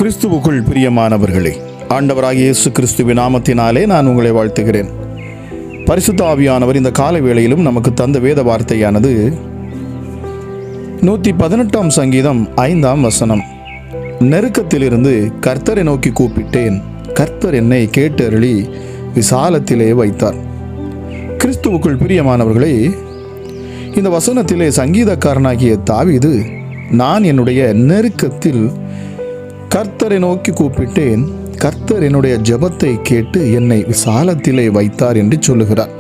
கிறிஸ்துவுக்குள் பிரியமானவர்களே, ஆண்டவராகிய இயேசு கிறிஸ்துவின் நாமத்தினாலே நான் உங்களை வாழ்த்துகிறேன். பரிசுத்த ஆவியானவர் இந்த கால வேளையிலும் நமக்கு தந்த வேத வார்த்தையானது 118 சங்கீதம் 5 நெருக்கத்திலிருந்து கர்த்தரை நோக்கி கூப்பிட்டேன், கர்த்தர் என்னை கேட்டருளி விசாலத்திலே வைத்தார். கிறிஸ்துவுக்குள் பிரியமானவர்களே, இந்த வசனத்திலே சங்கீதக்காரனாகிய தாவீது, நான் என்னுடைய நெருக்கத்தில் கர்த்தரை நோக்கி கூப்பிட்டேன், கர்த்தர் என்னுடைய ஜெபத்தை கேட்டு என்னை விசாலத்திலே வைத்தார் என்று சொல்லுகிறார்.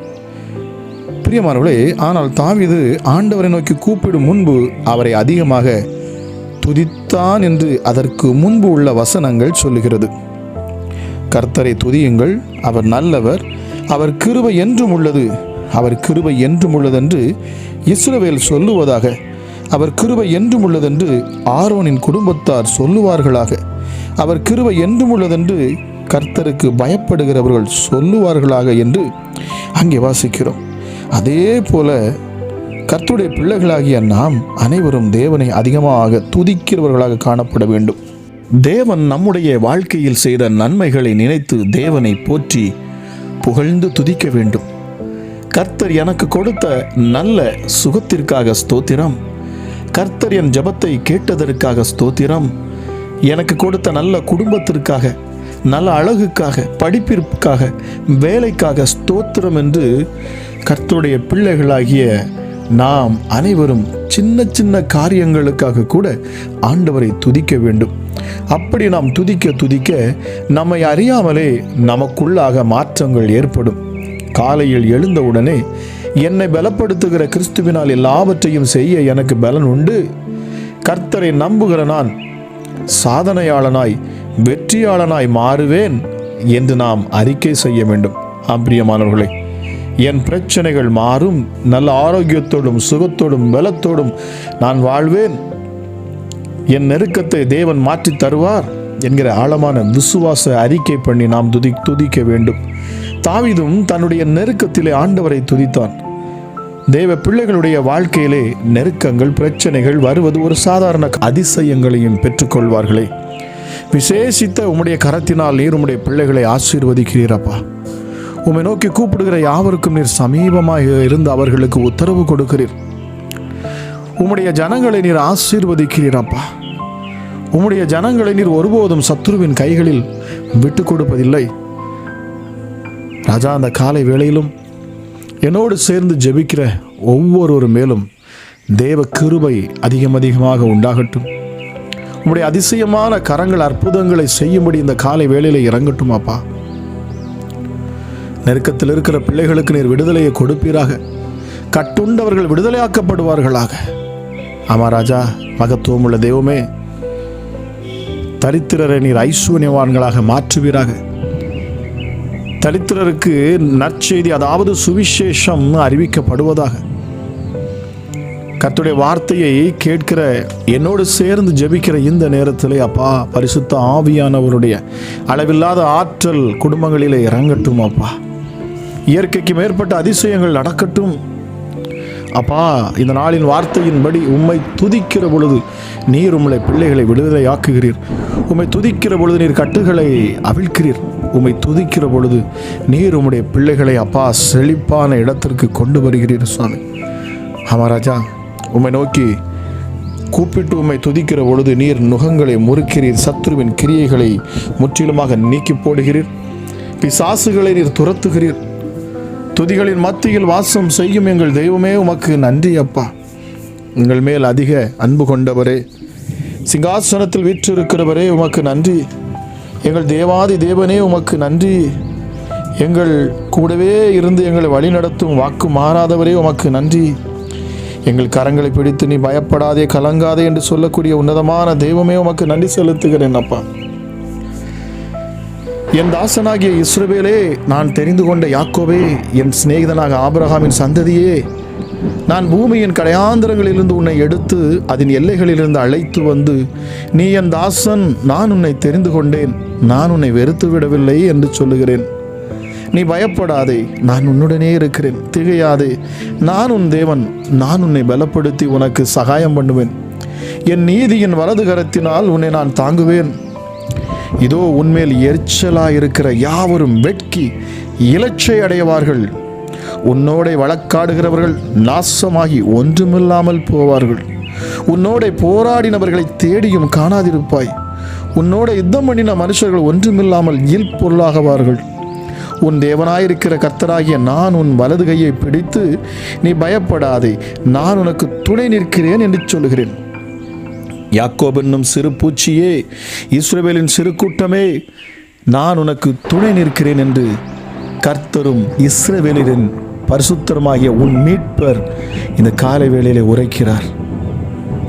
பிரியமானவர்களே, ஆனால் தாவீது ஆண்டவரை நோக்கி கூப்பிடும் முன்பு அவரை அதிகமாக துதித்தான் என்று அதற்கு முன்பு உள்ள வசனங்கள் சொல்லுகிறது. கர்த்தரை துதியுங்கள், அவர் நல்லவர், அவர் கிருபை என்றும் உள்ளது, அவர் கிருபை என்றும் உள்ளதென்று இஸ்ரவேல் சொல்லுவதாக, அவர் கிருபை என்றும் உள்ளதென்று ஆரோனின் குடும்பத்தார் சொல்லுவார்களாக, அவர் கிருபை என்றும் உள்ளதென்று கர்த்தருக்கு பயப்படுகிறவர்கள் சொல்லுவார்களாக என்று அங்கே வாசிக்கிறோம். அதே போல கர்த்தருடைய பிள்ளைகளாகிய நாம் அனைவரும் தேவனை அதிகமாக துதிக்கிறவர்களாக காணப்பட வேண்டும். தேவன் நம்முடைய வாழ்க்கையில் செய்த நன்மைகளை நினைத்து தேவனை போற்றி புகழ்ந்து துதிக்க வேண்டும். கர்த்தர் எனக்கு கொடுத்த நல்ல சுகத்திற்காக ஸ்தோத்திரம், கர்த்தர் என் ஜெபத்தை கேட்டதற்காக ஸ்தோத்திரம், எனக்கு கொடுத்த நல்ல குடும்பத்திற்காக, நல்ல அழகுக்காக, படிப்பிற்காக, வேலைக்காக ஸ்தோத்திரம் என்று கர்த்தருடைய பிள்ளைகளாகிய நாம் அனைவரும் சின்ன சின்ன காரியங்களுக்காக கூட ஆண்டவரை துதிக்க வேண்டும். அப்படி நாம் துதிக்க துதிக்க நம்மை அறியாமலே நமக்குள்ளாக மாற்றங்கள் ஏற்படும். காலையில் எழுந்தவுடனே என்னை பலப்படுத்துகிற கிறிஸ்துவினால் எல்லாவற்றையும் செய்ய எனக்கு பலன் உண்டு, கர்த்தரை நம்புகிற நான் சாதனையாளனாய் வெற்றியாளனாய் மாறுவேன் என்று நாம் அறிக்கை செய்ய வேண்டும். பிரியமானவர்களே, என் பிரச்சனைகள் மாறும், நல்ல ஆரோக்கியத்தோடும் சுகத்தோடும் பலத்தோடும் நான் வாழ்வேன், என் நெருக்கத்தை தேவன் மாற்றி தருவார் என்கிற ஆழமான விசுவாச அறிக்கை பண்ணி நாம் துதிக்க வேண்டும். தாவீதும் தன்னுடைய நெருக்கத்திலே ஆண்டவரை துதித்தான். தேவ பிள்ளைகளுடைய வாழ்க்கையிலே நெருக்கங்கள், பிரச்சனைகள் வருவது ஒரு சாதாரண அதிசயங்களையும் பெற்றுக்கொள்வார்களே. விசேஷித்த உம்முடைய கரத்தினால் நீர் உம்முடைய பிள்ளைகளை ஆசீர்வதிக்கிறீரப்பா. உம்மை நோக்கி கூப்பிடுகிற யாவருக்கும் நீர் சமீபமாக இருந்து அவர்களுக்கு உத்தரவு கொடுக்கிறீர். உம்முடைய ஜனங்களை நீர் ஆசீர்வதிக்கிறீரப்பா. உம்முடைய ஜனங்களை நீர் ஒருபோதும் சத்துருவின் கைகளில் விட்டு கொடுப்பதில்லை. ராஜா, அந்த காலை வேளையிலும் என்னோடு சேர்ந்து ஜெபிக்கிற ஒவ்வொருவர் மேலும் தேவ கிருபை அதிகமாக உண்டாகட்டும். உம்முடைய அதிசயமான கரங்கள் அற்புதங்களை செய்யும்படி இந்த காலை வேளையில இறங்கட்டும் அப்பா. நெருக்கத்தில் இருக்கிற பிள்ளைகளுக்கு நீர் விடுதலையை கொடுப்பீராக, கட்டுண்டவர்கள் விடுதலையாக்கப்படுவார்களாக. ஆமா ராஜா, மகத்துவம் உள்ள தெய்வமே, தரித்திரரை நீர் ஐஸ்வர்யவான்களாக மாற்றுவீராக. தரித்திரருக்கு நற்செய்தி, அதாவது சுவிசேஷம் அறிவிக்கப்படுவதாக. கர்த்தருடைய வார்த்தையை கேட்கிற என்னோடு சேர்ந்து ஜெபிக்கிற இந்த நேரத்திலே அப்பா, பரிசுத்த ஆவியானவருடைய அளவில்லாத ஆற்றல் குடும்பங்களிலே இறங்கட்டும் அப்பா. இயற்கைக்கு மேற்பட்ட அதிசயங்கள் நடக்கட்டும் அப்பா. இந்த நாளின் வார்த்தையின்படி உம்மை துதிக்கிற பொழுது நீர் உம்முடைய பிள்ளைகளை விடுதலையாக்குகிறீர். உம்மை துதிக்கிற பொழுது நீர் கட்டுகளை அவிழ்க்கிறீர். உம்மை துதிக்கிற பொழுது நீர் உம்முடைய பிள்ளைகளை அப்பா செழிப்பான இடத்திற்கு கொண்டு வருகிறீர் சுவாமி. ஆமா ராஜா, உம்மை நோக்கி கூப்பிட்டு உம்மை துதிக்கிற பொழுது நீர் நுகங்களை முறுக்கிறீர், சத்துருவின் கிரியைகளை முற்றிலுமாக நீக்கி போடுகிறீர், பிசாசுகளை நீர் துரத்துகிறீர். துதிகளின் மத்தியில் வாசம் செய்யும் எங்கள் தெய்வமே, உமக்கு நன்றி அப்பா. எங்கள் மேல் அதிக அன்பு கொண்டவரே, சிங்காசனத்தில் வீற்றிருக்கிறவரே, உமக்கு நன்றி. எங்கள் தேவாதி தேவனே, உமக்கு நன்றி. எங்கள் கூடவே இருந்து எங்களை வழி நடத்தும் வாக்கு மாறாதவரே, உமக்கு நன்றி. எங்கள் கரங்களை பிடித்து நீ பயப்படாதே கலங்காதே என்று சொல்லக்கூடிய உன்னதமான தெய்வமே, உமக்கு நன்றி செலுத்துகிறேன் அப்பா. என் தாசனாகிய இஸ்ரவேலே, நான் தெரிந்து கொண்ட யாக்கோபே, என் சிநேகிதனாக ஆபிரகாமின் சந்ததியே, நான் பூமியின் கடையாந்திரங்களிலிருந்து உன்னை எடுத்து அதன் எல்லைகளிலிருந்து அழைத்து வந்து, நீ என் தாசன், நான் உன்னை தெரிந்து கொண்டேன், நான் உன்னை வெறுத்து விடவில்லை என்று சொல்லுகிறேன். நீ பயப்படாதே, நான் உன்னுடனே இருக்கிறேன், திகையாதே, நான் உன் தேவன், நான் உன்னை பலப்படுத்தி உனக்கு சகாயம் பண்ணுவேன். என் நீதியின் வலது கரத்தினால் உன்னை நான் தாங்குவேன். இதோ உன்மேல் எரிச்சலாயிருக்கிற யாவரும் வெட்கி இலச்சை அடைவார்கள். உன்னோட வழக்காடுகிறவர்கள் நாசமாகி ஒன்றுமில்லாமல் போவார்கள். உன்னோட போராடினவர்களை தேடியும் காணாதிருப்பாய். உன்னோட யுத்தம் பண்ணின மனுஷர்கள் ஒன்றுமில்லாமல் இல்பொருளாகுவார்கள். உன் தேவனாயிருக்கிற கர்த்தராகிய நான் உன் வலது கையை பிடித்து நீ பயப்படாதே, நான் உனக்கு துணை நிற்கிறேன் என்று சொல்லுகிறேன். யாக்கோபு என்னும் சிறு பூச்சியே, இஸ்ரவேலின் சிறு கூட்டமே, நான் உனக்கு துணை நிற்கிறேன் என்று கர்த்தரும் இஸ்ரவேலின் பரிசுத்தருமாகிய உன் மீட்பர் இந்த காலை வேளையிலே உரைக்கிறார்.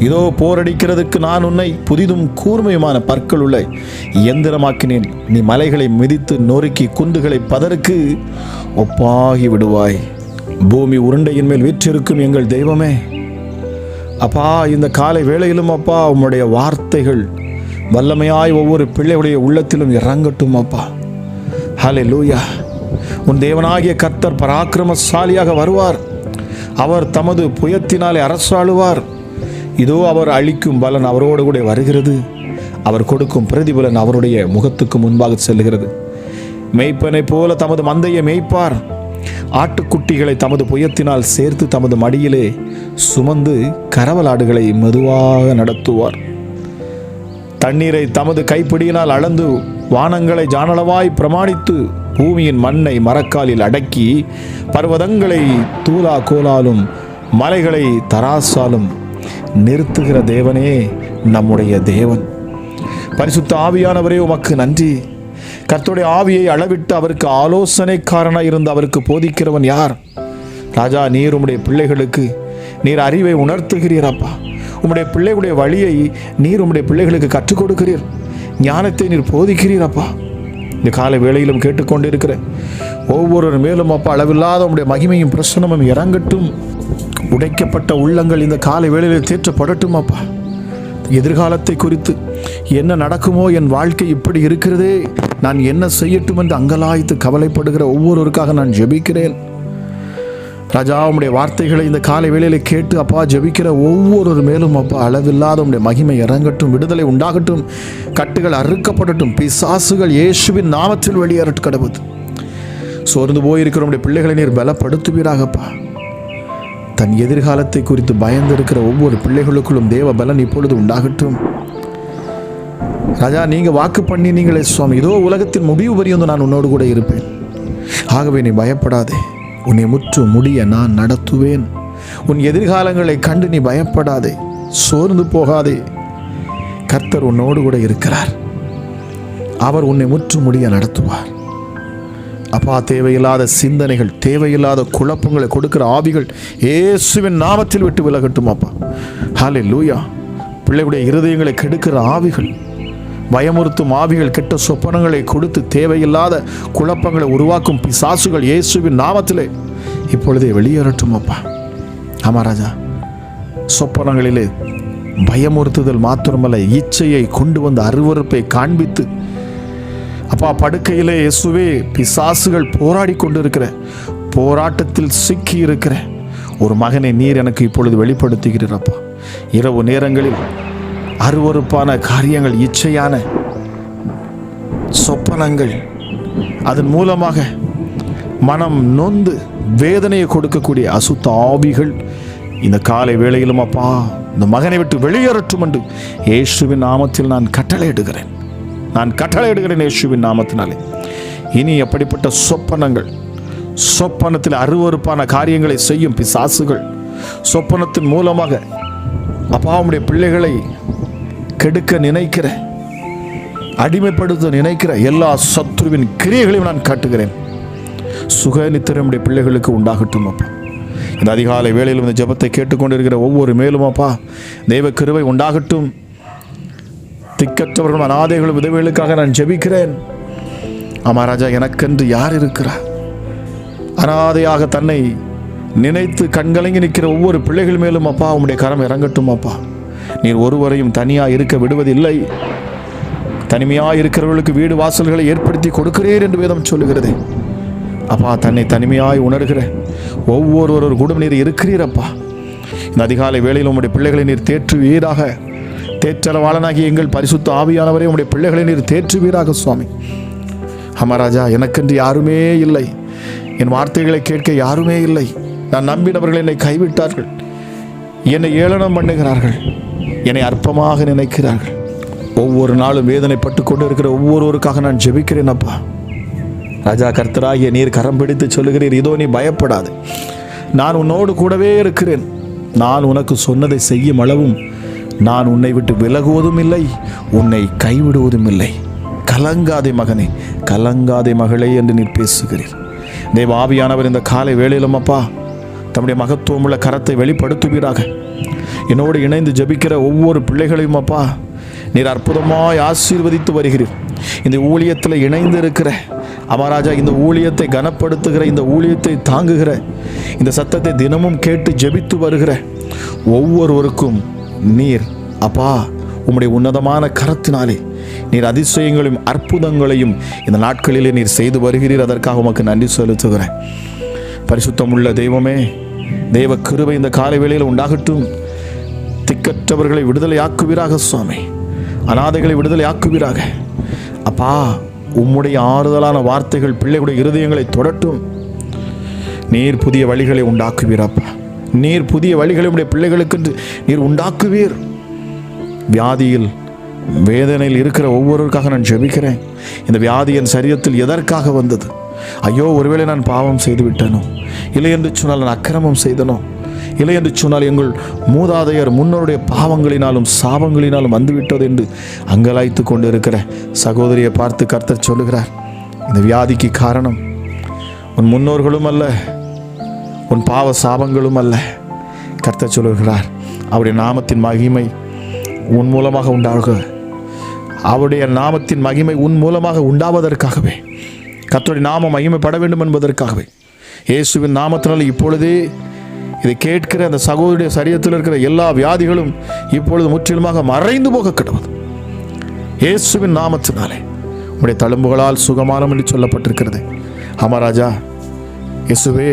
இதோ போரடிக்கிறதுக்கு நான் உன்னை புதிதும் கூர்மையுமான பற்கள் உள்ள இயந்திரமாக்கினேன். நீ மலைகளை மிதித்து நொறுக்கி குன்றுகளை பதருக்கு ஒப்பாகி விடுவாய். பூமி உருண்டையின் மேல் வீற்றிருக்கும் எங்கள் தெய்வமே, அப்பா, இந்த காலை வேளையிலும் அப்பா உம்முடைய வார்த்தைகள் வல்லமையாய் ஒவ்வொரு பிள்ளையுடைய உள்ளத்திலும் இறங்கட்டும் அப்பா. ஹல்லேலூயா. உன் தேவனாகிய கர்த்தர் பராக்கிரமசாலியாக வருவார். அவர் தமது புயத்தினாலே அரசாளுவார். இதோ அவர் அளிக்கும் பலன் அவரோடு கூட வருகிறது. அவர் கொடுக்கும் பிரதிபலன் அவருடைய முகத்துக்கு முன்பாக செல்லுகிறது. மேய்ப்பனை போல தமது மந்தையை மேய்ப்பார். ஆட்டுக்குட்டிகளை தமது புயத்தினால் சேர்த்து தமது மடியிலே சுமந்து கரவலாடுகளை மெதுவாக நடத்துவார். தண்ணீரை தமது கைப்பிடியினால் அளந்து வானங்களை ஜானளவாய் பிரமாணித்து பூமியின் மண்ணை மரக்காலில் அடக்கி பர்வதங்களை தூலா கோலாலும் மலைகளை தராசாலும் நிறுத்துகிற தேவனே நம்முடைய தேவன். பரிசுத்த ஆவியானவரே, உமக்கு நன்றி. கர்த்தருடைய ஆவியை அளவிட்டு அவருக்கு ஆலோசனைக்காரனாய் இருந்து அவருக்கு போதிக்கிறவன் யார்? ராஜா, நீர் உம்முடைய பிள்ளைகளுக்கு நீர் அறிவை உணர்த்துகிறீரப்பா. உம்முடைய பிள்ளைகளுடைய வழியை நீர் உம்முடைய பிள்ளைகளுக்கு கற்றுக் கொடுக்கிறீர். ஞானத்தை நீர் போதிக்கிறீரப்பா. இந்த காலை வேளையிலும் கேட்டுக்கொண்டிருக்கிற ஒவ்வொரு மேலும் அப்பா அளவில்லாத உம்முடைய மகிமையும் பிரசன்னமும் இறங்கட்டும். உடைக்கப்பட்ட உள்ளங்கள் இந்த காலை வேளையில் தேற்றப்படட்டும் அப்பா. எதிர்காலத்தை குறித்து என்ன நடக்குமோ, என் வாழ்க்கை இப்படி இருக்கிறதே, நான் என்ன செய்யட்டும் என்று அங்கலாய்த்து கவலைப்படுகிற ஒவ்வொருவருக்காக நான் ஜெபிக்கிறேன். ராஜா, உம்முடைய வார்த்தைகளை இந்த காலை வேளையில கேட்டு அப்பா ஜெபிக்கிற ஒவ்வொரு மேலும் அப்பா அளவில்லாத உம்முடைய மகிமை இறங்கட்டும். விடுதலை உண்டாகட்டும். கட்டுகள் அறுக்கப்படட்டும். பிசாசுகள் இயேசுவின் நாமத்தில் வெளியேறட்டு கடவுது. சோர்ந்து போயிருக்கிற உம்முடைய பிள்ளைகளை நீர் பலப்படுத்துவீராகப்பா. தன் எதிர்காலத்தை குறித்து பயந்திருக்கிற ஒவ்வொரு பிள்ளைகளுக்குள்ளும் தேவ பலன் இப்பொழுது உண்டாகட்டும். ராஜா, நீங்க வாக்கு பண்ணி நீங்களே சுவாமி, இதோ உலகத்தின் முடிவு வரையும் நான் உன்னோடு கூட இருப்பேன். ஆகவே நீ பயப்படாதே, உன்னை முற்று முடிய நான் நடத்துவேன். உன் எதிர்காலங்களை கண்டு நீ பயப்படாதே, சோர்ந்து போகாதே. கர்த்தர் உன்னோடு கூட இருக்கிறார். அவர் உன்னை முற்று முடிய நடத்துவார். அப்பா, தேவையில்லாத சிந்தனைகள், தேவையில்லாத குழப்பங்களை கொடுக்கிற ஆவிகள் இயேசுவின் நாமத்தில் விட்டு விலகட்டும் அப்பா. ஹல்லேலூயா. பிள்ளைகளுடைய இருதயங்களை கெடுக்கிற ஆவிகள், பயமுறுத்தும் ஆவிகள், கெட்ட சொப்பனங்களை கொடுத்து தேவையில்லாத குழப்பங்களை உருவாக்கும் பிசாசுகள் இயேசுவின் நாமத்திலே இப்பொழுதே வெளியேறட்டும் அப்பா. ஆமா ராஜா, சொப்பனங்களிலே பயமுறுத்துதல் மாத்திரமல்ல, இச்சையை கொண்டு வந்து அருவருப்பை காண்பித்து அப்பா படுக்கையிலே இயேசுவே பிசாசுகள் போராடி கொண்டிருக்கிற போராட்டத்தில் சிக்கி இருக்கிற ஒரு மகனை நீர் எனக்கு இப்பொழுது வெளிப்படுத்துகிறீரப்பா. இரவு நேரங்களில் அருவருப்பான காரியங்கள், இச்சையான சொப்பனங்கள், அதன் மூலமாக மனம் நொந்து வேதனையை கொடுக்கக்கூடிய அசுத்த ஆவிகள் இந்த காலை வேளையிலும் அப்பா இந்த மகனை விட்டு வெளியேறட்டும் என்று இயேசுவின் நாமத்தில் நான் கட்டளையிடுகிறேன். இயேசுவின் நாமத்தினாலே. இனி எப்படிப்பட்ட சொப்பனங்கள், சொப்பனத்தில் அருவருப்பான காரியங்களை செய்யும் பிசாசுகள், சொப்பனத்தின் மூலமாக அப்பாவுடைய பிள்ளைகளை கெடுக்க நினைக்கிற, அடிமைப்படுத்த நினைக்கிற எல்லா சத்துருவின் கிரியைகளையும் நான் காட்டுகிறேன். சுக நித்திரமுடைய பிள்ளைகளுக்கு உண்டாகட்டும் அப்பா. இந்த அதிகாலை வேளையில் இந்த ஜெபத்தை கேட்டுக்கொண்டிருக்கிற ஒவ்வொரு மேலும் அப்பா தெய்வ கிருபை உண்டாகட்டும். திக்கற்றவர்களும் அநாதைகளும் விதவைகளுக்காக நான் ஜெபிக்கிறேன். ஆமா ராஜா, எனக்கென்று யார் இருக்கிறார்? அநாதையாக தன்னை நினைத்து கண்கலங்கி நிற்கிற ஒவ்வொரு பிள்ளைகள் மேலும் அப்பா உம்முடைய கரம் இறங்கட்டும் அப்பா. நீர் ஒருவரையும் தனியாக இருக்க விடுவதில்லை. தனிமையாக இருக்கிறவர்களுக்கு வீடு வாசல்களை ஏற்படுத்தி கொடுக்கிறீர் என்று வேதம் சொல்லுகிறது அப்பா. தன்னை தனிமையாய் உணர்கிற ஒவ்வொரு குடும்ப நீர் இருக்கிறீரப்பா. இந்த அதிகாலை வேளையில் உம்முடைய பிள்ளைகளை நீர் தேற்றுவீராக. தேற்றரவாளனாகிய எங்கள் பரிசுத்த ஆவியானவரே, உம்முடைய பிள்ளைகளை நீர் தேற்றுவீராக சுவாமி. ராஜா, எனக்கென்று யாருமே இல்லை, என் வார்த்தைகளை கேட்க யாருமே இல்லை. நான் நம்பினவர்கள் என்னை கைவிட்டார்கள், என்னை ஏளனம் பண்ணுகிறார்கள், என்னை அற்பமாக நினைக்கிறார்கள். ஒவ்வொரு நாளும் வேதனைப்பட்டு கொண்டு இருக்கிற ஒவ்வொருவருக்காக நான் ஜெபிக்கிறேன் அப்பா. ராஜா, கர்த்தராகிய நீர் கரம் பிடித்து சொல்லுகிறீர், இதோ நீ பயப்படாது, நான் உன்னோடு கூடவே இருக்கிறேன். நான் உனக்கு சொன்னதை செய்யும் அளவும் நான் உன்னை விட்டு விலகுவதும் இல்லை, உன்னை கைவிடுவதும் இல்லை. கலங்காதே மகனே, கலங்காதே மகளே என்று நீர் பேசுகிறீர். தேவ ஆவியானவர் இந்த காலை வேளையிலும் அப்பா தம்முடைய மகத்துவமுள்ள கரத்தை வெளிப்படுத்துவீராக. என்னோடு இணைந்து ஜெபிக்கிற ஒவ்வொரு பிள்ளைகளையும் அப்பா நீர் அற்புதமாய் ஆசீர்வதித்து வருகிறீர். இந்த ஊழியத்தில் இணைந்து இருக்கிற ராஜா, இந்த ஊழியத்தை கனப்படுத்துகிற, இந்த ஊழியத்தை தாங்குகிற, இந்த சத்தத்தை தினமும் கேட்டு ஜெபித்து வருகிற ஒவ்வொருவருக்கும் நீர் அப்பா உம்முடைய உன்னதமான கரத்தினாலே நீர் அதிசயங்களையும் அற்புதங்களையும் இந்த நாட்களிலே நீர் செய்து வருகிறீர். அதற்காக உமக்கு நன்றி செலுத்துகிறேன். பரிசுத்தமுள்ள தெய்வமே, தெய்வ கிருபை இந்த காலை வேளையில் உண்டாகட்டும். திக்கற்றவர்களை விடுதலை ஆக்குவீராக சுவாமி, அநாதைகளை விடுதலை ஆக்குவீராக அப்பா. உம்முடைய ஆறுதலான வார்த்தைகள் பிள்ளைகளுடைய இருதயங்களை தொடட்டும். நீர் புதிய வழிகளை உண்டாக்குவீரப்பா, நீர் புதிய வழிகளை உடைய பிள்ளைகளுக்கு நீர் உண்டாக்குவீர். வியாதியில் வேதனையில் இருக்கிற ஒவ்வொருவருக்காக நான் ஜெபிக்கிறேன். இந்த வியாதி என் சரீரத்தில் எதற்காக வந்தது? ஐயோ, ஒருவேளை நான் பாவம் செய்து விட்டனோ, இல்லை என்று சொன்னால் நான் அக்கிரமம் செய்தனோ, இல்லை என்று சொன்னால் எங்கள் மூதாதையர் முன்னோருடைய பாவங்களினாலும் சாபங்களினாலும் வந்துவிட்டது என்று அங்கலாய்த்து கொண்டு இருக்கிற சகோதரியை பார்த்து கர்த்தர் சொல்லுகிறார், இந்த வியாதிக்கு காரணம் உன் முன்னோர்களும் அல்ல, உன் பாவ சாபங்களும் அல்ல. கர்த்தர் சொல்லுகிறார், அவருடைய நாமத்தின் மகிமை உன் மூலமாக உண்டாக, அவருடைய நாமத்தின் மகிமை உன் மூலமாக உண்டாவதற்காகவே, கர்த்தருடைய நாமம் மகிமைப்பட வேண்டும் என்பதற்காகவே இயேசுவின் நாமத்தினால் இப்பொழுதே இதை கேட்கிற அந்த சகோதரிய சரீரத்தில் இருக்கிற எல்லா வியாதிகளும் இப்பொழுது முற்றிலுமாக மறைந்து போக கடவுள். இயேசுவின் நாமத்தினாலே உடைய தழும்புகளால் சுகமானம் என்று சொல்லப்பட்டிருக்கிறது. ராஜா, இயேசுவே,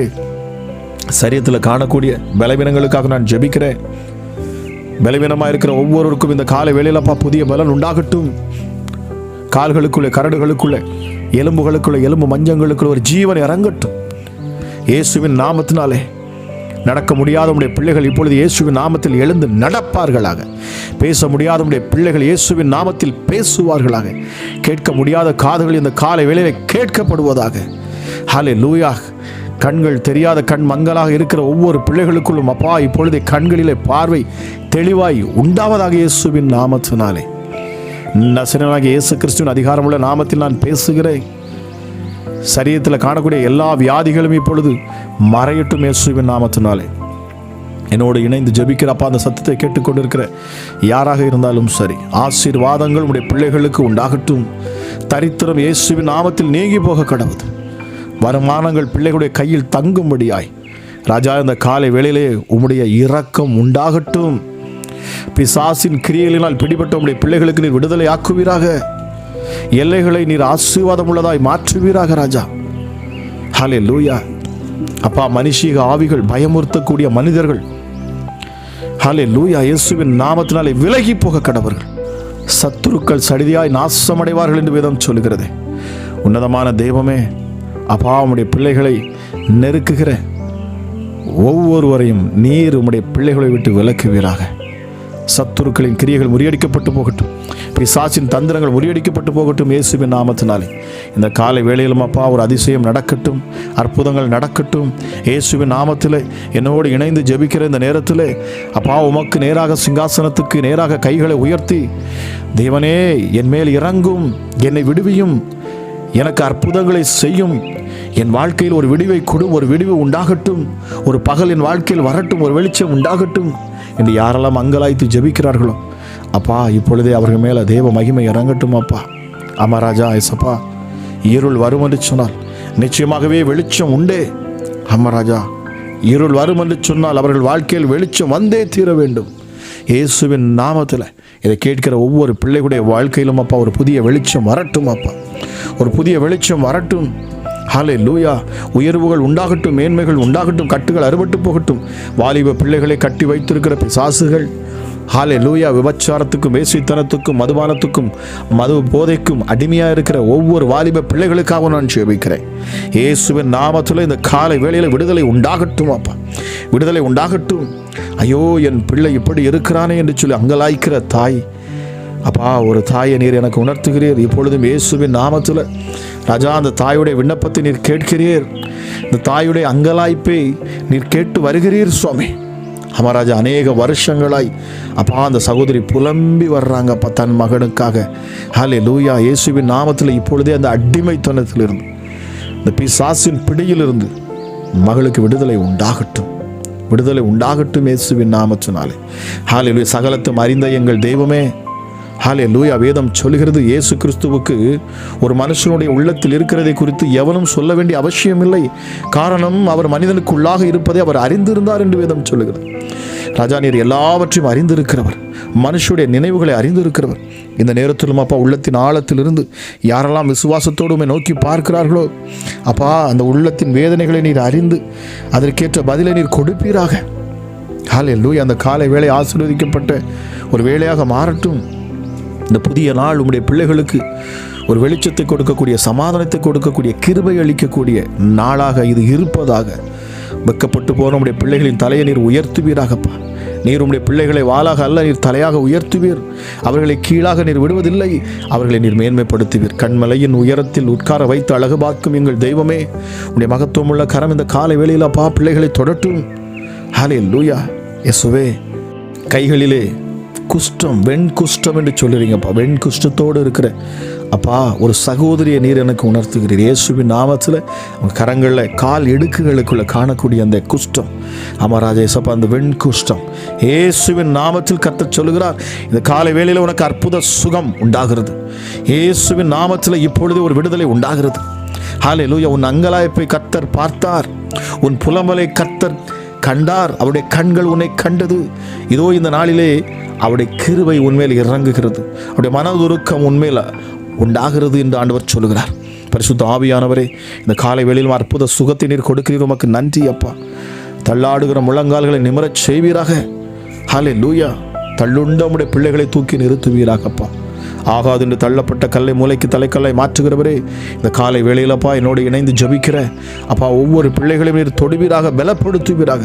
சரீரத்தில் காணக்கூடிய பலவீனங்களுக்காக நான் ஜெபிக்கிறேன். பலவீனமாக இருக்கிற ஒவ்வொருவருக்கும் இந்த காலை வேளையிலப்பா புதிய பலன் உண்டாகட்டும். கால்களுக்குள்ளே, கரடுகளுக்குள்ளே, எலும்புகளுக்குள்ளே, எலும்பு மஞ்சங்களுக்குள்ள ஒரு ஜீவனை இறங்கட்டும். இயேசுவின் நாமத்தினாலே நடக்க முடியாத உடைய பிள்ளைகள் இப்பொழுது இயேசுவின் நாமத்தில் எழுந்து நடப்பார்களாக. பேச முடியாத உடைய பிள்ளைகள் இயேசுவின் நாமத்தில் பேசுவார்களாக. கேட்க முடியாத காதுகள் இந்த காலை வேளையிலே கேட்கப்படுவதாக. ஹல்லேலூயா. கண்கள் தெரியாத கண் மங்கலாக இருக்கிற ஒவ்வொரு பிள்ளைகளுக்குள்ளும் அப்பா இப்பொழுது கண்களிலே பார்வை தெளிவாய் உண்டாவதாக இயேசுவின் நாமத்தினாலே. நசரேயனாகிய இயேசு கிறிஸ்துவின் அதிகாரமுள்ள நாமத்தில் நான் பேசுகிறேன். சரீரத்தில் காணக்கூடிய எல்லா வியாதிகளும் இப்பொழுது மறையட்டும் இயேசுவின் நாமத்தினாலே. என்னோடு இணைந்து ஜெபிக்கிறப்பா அந்த சத்தத்தை கேட்டுக்கொண்டிருக்கிற யாராக இருந்தாலும் சரி, ஆசீர்வாதங்கள் உடைய பிள்ளைகளுக்கு உண்டாகட்டும். தரித்திரம் இயேசுவின் நாமத்தில் நீங்கி போக கடவுது. வருமானங்கள் பிள்ளைகளுடைய கையில் தங்கும்படியாய் ராஜா இந்த காலை வேளையிலே உம்முடைய இரக்கம் உண்டாகட்டும். பிசாசின் கிரியைகளினால் பிடிபட்ட உம்முடைய பிள்ளைகளுக்கு நீர் விடுதலை ஆக்குவீராக. எல்லைகளை நீர் ஆசீர்வாதம் உள்ளதாய் மாற்றுவீராக ராஜா. ஹல்லேலூயா. அப்பா, மனுஷீக ஆவிகள், பயமுறுத்தக்கூடிய மனிதர்கள் ஹல்லேலூயா இயேசுவின் நாமத்தினாலே விலகி போக கடவர்கள். சத்துருக்கள் சடிதியாய் நாசமடைவார்கள் என்று வேதம் சொல்லுகிறது. உன்னதமான தெய்வமே, அப்பா, உம்முடைய பிள்ளைகளை நெருக்குகிற ஒவ்வொருவரையும் நீர் உம்முடைய பிள்ளைகளை விட்டு விலக்குவீராக. சத்துருக்களின் கிரியைகள் முறியடிக்கப்பட்டு போகட்டும். பிசாசின் தந்திரங்கள் முறியடிக்கப்பட்டு போகட்டும் இயேசுவின் நாமத்தினாலே. இந்த காலை வேளையிலும் அப்பா ஒரு அதிசயம் நடக்கட்டும், அற்புதங்கள் நடக்கட்டும் இயேசுவின் நாமத்தில். என்னோடு இணைந்து ஜெபிக்கிற இந்த நேரத்தில் அப்பா உமக்கு நேராக, சிங்காசனத்துக்கு நேராக கைகளை உயர்த்தி, தேவனே என் மேல் இறங்கும், என்னை விடுவியும், எனக்கு அற்புதங்களை செய்யும், என் வாழ்க்கையில் ஒரு விடிவை கொடும், ஒரு விடிவு உண்டாகட்டும், ஒரு பகல் என் வாழ்க்கையில் வரட்டும், ஒரு வெளிச்சம் உண்டாகட்டும் என்று யாரெல்லாம் அங்கலாய்த்து ஜெபிக்கிறார்களோ அப்பா இப்பொழுதே அவர்கள் மேலே தேவ மகிமை இறங்கட்டும். அப்பா ராஜா, ஐசப்பா, இருள் வரும் என்று சொன்னால் நிச்சயமாகவே வெளிச்சம் உண்டே. ராஜா, இருள் வரும் என்று சொன்னால் அவர்கள் வாழ்க்கையில் வெளிச்சம் வந்தே தீர வேண்டும். இயேசுவின் நாமத்தில் இதை கேட்கிற ஒவ்வொரு பிள்ளைகளுடைய வாழ்க்கையிலும் அப்பா ஒரு புதிய வெளிச்சம் வரட்டும். அப்பா ஒரு புதிய வெளிச்சம் வரட்டும். ஹல்லேலூயா. உயர்வுகள் உண்டாகட்டும், மேன்மைகள் உண்டாகட்டும், கட்டுகள் அறுபட்டு போகட்டும். வாலிப பிள்ளைகளை கட்டி வைத்திருக்கிற பிசாசுகள் ஹல்லேலூயா. விபச்சாரத்துக்கும், வேசித்தனத்துக்கும், மதுபானத்துக்கும், மது போதைக்கும் அடிமையாக இருக்கிற ஒவ்வொரு வாலிப பிள்ளைகளுக்காக நான் ஜெபிக்கிறேன். இயேசுவின் நாமத்தில் இந்த காலை வேளையில் விடுதலை உண்டாகட்டும் அப்பா, விடுதலை உண்டாகட்டும். ஐயோ, என் பிள்ளை இப்படி இருக்கிறானே என்று சொல்லி அங்கலாய்க்கிற தாய், அப்பா, ஒரு தாயை நீர் எனக்கு உணர்த்துகிறீர். இப்பொழுதும் இயேசுவின் நாமத்தில் ராஜா, அந்த தாயுடைய விண்ணப்பத்தை நீர் கேட்கிறீர். இந்த தாயுடைய அங்கலாய்ப்பை நீர் கேட்டு வருகிறீர் சுவாமி. அமராஜா, அநேக வருஷங்களாய் அப்பா அந்த சகோதரி புலம்பி வர்றாங்க அப்பா தன் மகனுக்காக. ஹல்லேலூயா. இயேசுவின் நாமத்தில் இப்பொழுதே அந்த அடிமைத்தனத்திலிருந்து, இந்த பிசாசின் பிடியிலிருந்து மகளுக்கு விடுதலை உண்டாகட்டும், விடுதலை உண்டாகட்டும் இயேசுவின் நாமத்தினாலே. ஹல்லேலூயா. சகலத்தும் அறிந்த எங்கள் தெய்வமே, ஹல்லேலூயா. வேதம் சொல்கிறது, இயேசு கிறிஸ்துவுக்கு ஒரு மனுஷனுடைய உள்ளத்தில் இருக்கிறதை குறித்து எவனும் சொல்ல வேண்டிய அவசியமில்லை. காரணம், அவர் மனிதனுக்குள்ளாக இருப்பதை அவர் அறிந்திருந்தார் என்று வேதம் சொல்லுகிறது. ராஜா, நீர் எல்லாவற்றையும் அறிந்திருக்கிறவர், மனுஷனுடைய நினைவுகளை அறிந்திருக்கிறவர். இந்த நேரத்திலும் அப்பா, உள்ளத்தின் ஆழத்திலிருந்து யாரெல்லாம் விசுவாசத்தோடு நோக்கி பார்க்கிறார்களோ அப்பா, அந்த உள்ளத்தின் வேதனைகளை நீர் அறிந்து அதற்கேற்ற பதிலை நீர் கொடுப்பீராக. ஹல்லேலூயா. அந்த காலை வேளை ஆசீர்வதிக்கப்பட்ட ஒரு வேளையாக மாறட்டும். இந்த புதிய நாள் உம்முடைய பிள்ளைகளுக்கு ஒரு வெளிச்சத்தை கொடுக்கக்கூடிய, சமாதானத்தை கொடுக்கக்கூடிய, கிருபை அளிக்கக்கூடிய நாளாக இது இருப்பதாக. வெக்கப்பட்டு போன உம்முடைய பிள்ளைகளின் தலையை நீர் உயர்த்துவீராகப்பா. நீர் உம்முடைய பிள்ளைகளை வாளாக அல்ல, நீர் தலையாக உயர்த்துவீர். அவர்களை கீழாக நீர் விடுவதில்லை, அவர்களை நீர் மேன்மைப்படுத்துவீர். கண்மலையின் உயரத்தில் உட்கார வைத்து அழகு பார்க்கும் எங்கள் தெய்வமே, உம்முடைய மகத்துவமுள்ள கரம் இந்த காலை வேளையில் அப்பா பிள்ளைகளை தொடட்டும். ஹல்லேலூயா. இயேசுவே, கைகளிலே குஷ்டம், வெண்குஷ்டம் என்று சொல்லுறீங்கப்பா, வெண்குஷ்டத்தோடு இருக்கிற அப்பா ஒரு சகோதரியை நீர் எனக்கு உணர்த்துகிறீர். இயேசுவின் நாமத்தில் உங்கள் கரங்களில் கால் இடுக்குகளுக்குள்ள காணக்கூடிய அந்த குஷ்டம், அமராஜேசப்பா, அந்த வெண்குஷ்டம் இயேசுவின் நாமத்தில் கர்த்தர் சொல்லுகிறார், இந்த காலை வேளையில் உனக்கு அற்புத சுகம் உண்டாகிறது. இயேசுவின் நாமத்தில் இப்பொழுது ஒரு விடுதலை உண்டாகிறது. ஹல்லேலூயா. உன் அங்கலாய்ப்பை கர்த்தர் பார்த்தார், உன் புலம்பலை கர்த்தர் கண்டார், அவருடைய கண்கள் உன்னை கண்டது. இதோ இந்த நாளிலே அவருடைய கிருபை உன்மேல் இறங்குகிறது, அவருடைய மனதுருக்கம் உன்மேல் உண்டாகிறது என்று ஆண்டவர் சொல்லுகிறார். பரிசுத்த ஆவியானவரே, இந்த காலை வேளையிலும் அற்புத சுகத்தை நீர் கொடுக்கிறீர், உமக்கு நன்றி அப்பா. தள்ளாடுகிற முழங்கால்களை நிமிரச் செய்வீராக. ஹல்லேலூயா. தள்ளுண்ட உம்முடைய பிள்ளைகளை தூக்கி நிறுத்துவீராகப்பா. ஆகாது என்று தள்ளப்பட்ட கல்லை மூளைக்கு தலைக்கல்லை மாற்றுகிறவரே, இந்த காலை வேளையிலப்பா என்னோடு இணைந்து ஜபிக்கிற அப்பா ஒவ்வொரு பிள்ளைகளையும் நீர் தொடுவீராக, பலப்படுத்துவீராக.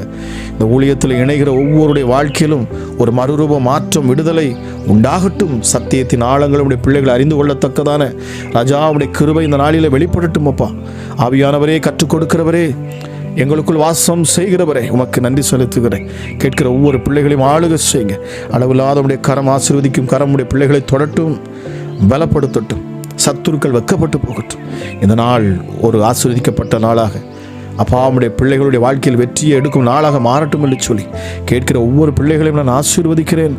இந்த ஊழியத்தில் இணைகிற ஒவ்வொருடைய வாழ்க்கையிலும் ஒரு மறுரூப மாற்றம், விடுதலை உண்டாகட்டும். சத்தியத்தின் ஆழங்களுடைய பிள்ளைகளை அறிந்து கொள்ளத்தக்கதான ராஜாவுடைய கிருபை இந்த நாளில் வெளிப்படட்டும் அப்பா. ஆவியானவரே, கற்றுக் கொடுக்கிறவரே, எங்களுக்குள் வாசம் செய்கிறவரை உமக்கு நன்றி செலுத்துகிறேன். கேட்கிற ஒவ்வொரு பிள்ளைகளையும் ஆளுக செய்யுங்க. அளவில்லாத உடைய கரம் ஆசீர்வதிக்கும் கரம் உடைய பிள்ளைகளை தொடட்டும், பலப்படுத்தட்டும். சத்துருக்கள் வெக்கப்பட்டு போகட்டும். இந்த நாள் ஒரு ஆசீர்வதிக்கப்பட்ட நாளாக அப்பா உடைய பிள்ளைகளுடைய வாழ்க்கையில் வெற்றியை எடுக்கும் நாளாக மாறட்டும் என்று சொல்லி கேட்கிற ஒவ்வொரு பிள்ளைகளையும் நான் ஆசீர்வதிக்கிறேன்.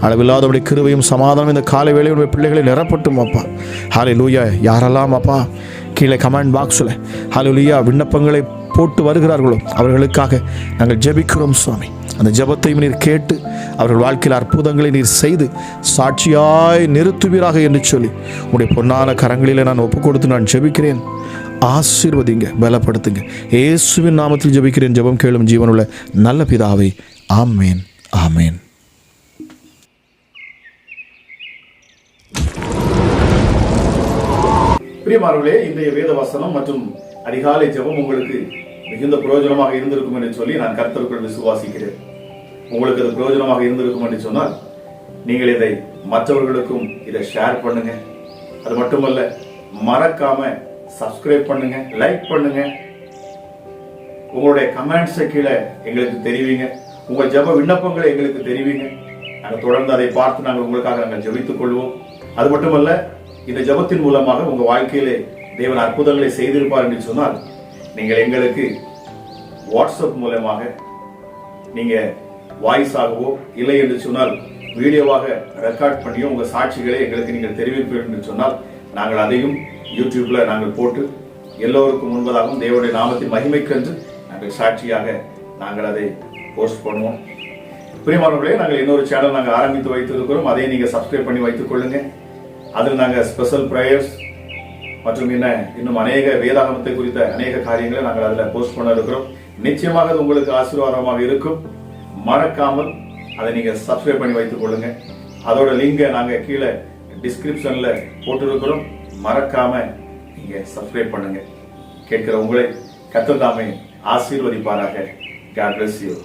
அளவில்லாதவுடைய கிருபையும் சமாதானம் இந்த காலை வேளையுடைய பிள்ளைகளை நிரப்பட்டும் அப்பா. ஹல்லேலூயா. யாரெல்லாம் அப்பா கீழே கமெண்ட் பாக்ஸில் ஹல்லேலூயா விண்ணப்பங்களை போட்டு வருகிறார்களோ அவர்களுக்காக நாங்கள் ஜெபிக்கிறோம் சுவாமி. அந்த ஜெபத்தையும் நீர் கேட்டு அவர்கள் வாழ்க்கையில் அற்புதங்களை நீர் செய்து சாட்சியாய் நிறுத்துவீராக என்று சொல்லி உங்களுடைய பொன்னான கரங்களிலே நான் ஒப்பு கொடுத்து நான் ஜெபிக்கிறேன். ஆசீர்வதிங்க, பலப்படுத்துங்க. இயேசுவின் நாமத்தில் ஜெபிக்கிறேன். ஜெபம் கேளும் ஜீவனுள்ள நல்ல பிதாவே. ஆமேன், ஆமேன். பிரியமானவர்களே, இன்றைய வேத வசனம் மற்றும் அதிகாலை ஜெபம் உங்களுக்கு மிகுந்த பிரயோஜனமாக இருந்திருக்கும் என்று சொல்லி நான் கர்த்தருக்குள் விசுவாசிக்கிறேன். உங்களுக்கு அது பிரயோஜனமாக இருந்திருக்கும் என்று சொன்னால் நீங்கள் இதை மற்றவர்களுக்கும் இதை ஷேர் பண்ணுங்க. அது மட்டுமல்ல, மறக்காம சப்ஸ்கிரைப் பண்ணுங்க, லைக் பண்ணுங்க. உங்களுடைய கமெண்ட்ஸை கீழே எங்களுக்கு தெரிவிங்க. உங்கள் ஜெப விண்ணப்பங்களை எங்களுக்கு தெரிவிங்க. நாங்கள் தொடர்ந்து அதை பார்த்து நாங்கள் உங்களுக்காக நாங்கள் ஜெபித்துக் கொள்வோம். அது மட்டுமல்ல, இந்த ஜெபத்தின் மூலமாக உங்க வாழ்க்கையிலே தேவன் அற்புதங்களை செய்திருப்பார் என்று சொன்னால் நீங்கள் எங்களுக்கு வாட்ஸ்அப் மூலமாக நீங்க வாய்ஸ் ஆகவோ இல்லை என்று சொன்னால் வீடியோவாக ரெக்கார்ட் பண்ணியோ உங்க சாட்சிகளை எங்களுக்கு நீங்கள் தெரிவிப்பீர்கள் என்று சொன்னால் நாங்கள் அதையும் யூடியூப்ல நாங்கள் போட்டு எல்லோருக்கும் முன்பதாகவும் தேவனுடைய நாமத்தின் மகிமைக்கென்று நாங்கள் சாட்சியாக நாங்கள் அதை போஸ்ட் பண்ணுவோம். பிரியமானவர்களே, நாங்கள் இன்னொரு சேனல் நாங்கள் ஆரம்பித்து வைத்திருக்கிறோம். அதை நீங்க சப்ஸ்கிரைப் பண்ணி வைத்துக் கொள்ளுங்க. அதில் நாங்கள் ஸ்பெஷல் ப்ரேயர்ஸ் மற்றும் இன்னும் அநேக வேதாகமத்தை குறித்த அநேக காரியங்களை நாங்கள் அதில் போஸ்ட் பண்ண இருக்கிறோம். நிச்சயமாக அது உங்களுக்கு ஆசீர்வாதமாக இருக்கும். மறக்காமல் அதை நீங்கள் சப்ஸ்கிரைப் பண்ணி வைத்துக் கொள்ளுங்க. அதோட லிங்கை நாங்கள் கீழே டிஸ்கிரிப்ஷனில் போட்டிருக்கிறோம். மறக்காம நீங்கள் சப்ஸ்கிரைப் பண்ணுங்க. கேட்கிற உங்களை கர்த்தர் தாமே ஆசீர்வதிப்பாராக. God bless you.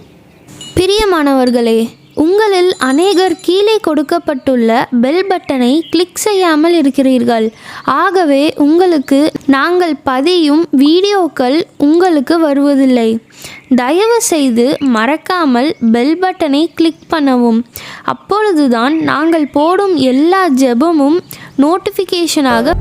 பிரியமானவர்களே, உங்களில் அநேகர் கீழே கொடுக்கப்பட்டுள்ள பெல் பட்டனை கிளிக் செய்யாமல் இருக்கிறீர்கள். ஆகவே உங்களுக்கு நாங்கள் பதியும் வீடியோக்கள் உங்களுக்கு வருவதில்லை. தயவு செய்து மறக்காமல் பெல் பட்டனை கிளிக் பண்ணவும். அப்பொழுதுதான் நாங்கள் போடும் எல்லா ஜெபமும் நோட்டிஃபிகேஷனாக